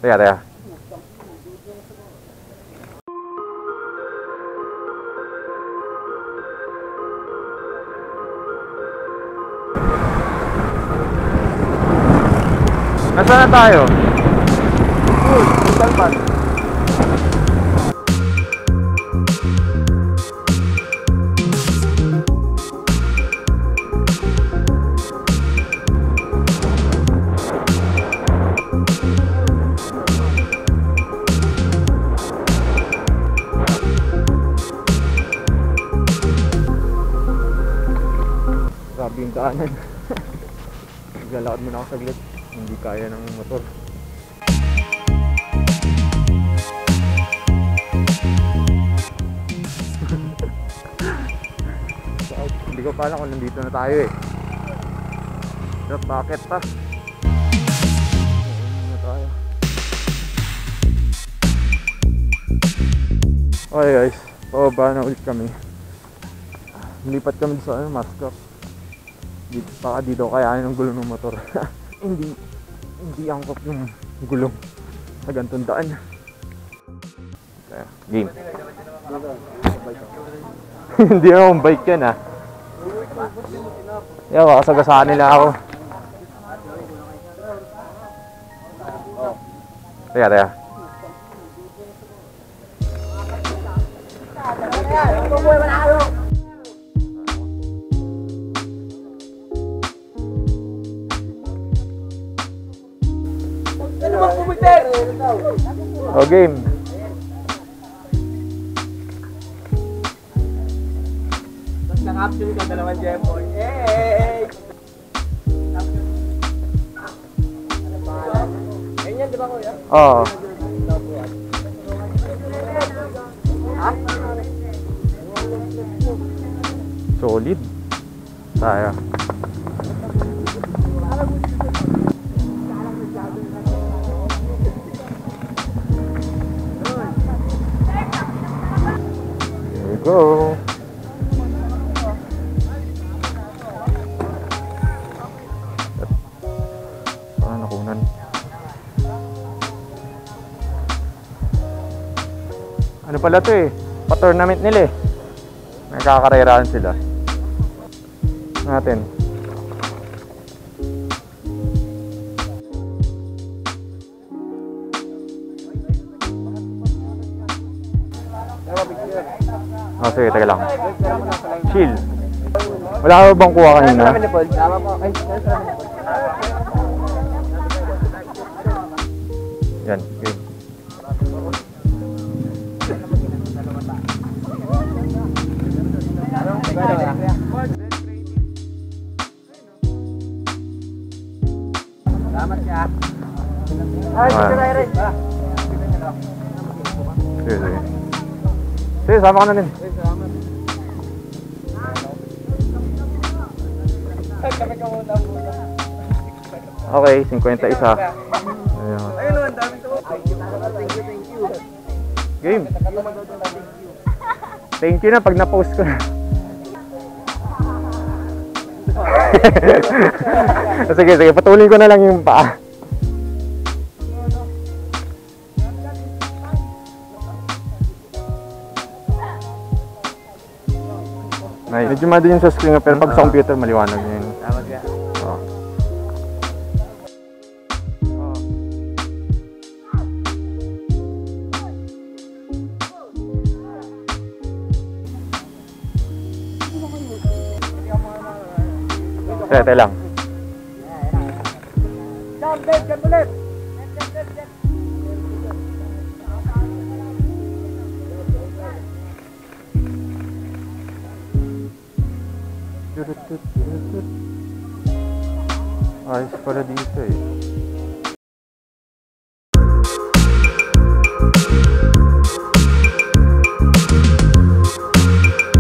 Teka, teka. Nasaan na tayo? Montalban. Grabe yung daanan. Naglalakad muna ako saglit. Hindi kaya ng motor. Hindi ko pa alam kung nandito na tayo eh. Pero bakit pa? Muna tayo. Okay guys, pababa na ulit kami. Lipat kami sa Mascap. Baka dito kayanin ng gulong ng motor. hindi angkop yung gulong sa gantong daan. Kaya, game. Hindi akong bike yan ah. Yeah, baka sagasaan nila ako. Teka, teka. O game. Naka-caption ka, dalawang Jemboy. Hey! Ayun yan, di ba kuya? Oo. Ha? Solid. Tayo. Go! Parang nakunan. Ano pala to eh? Pa-tournament nila eh. Nagkakarerahan sila. Natin. Oh, sige, taga lang. Chill. Wala ka bang kuha kanina? Yan, okay. Salamat siya. Sige, sige. Sige, sama ka na din. Okay, 51. Ayun. Ayun, ang dami to. Thank you. Game. Thank you na pag na-post ko na. Sige, sige, patuloy ko na lang yung paa. Medyo madilim sa screen pero pag sa computer maliwanag yun. Tama ka. Oo. Tete lang. Jump ulit. Ayos pala dito eh.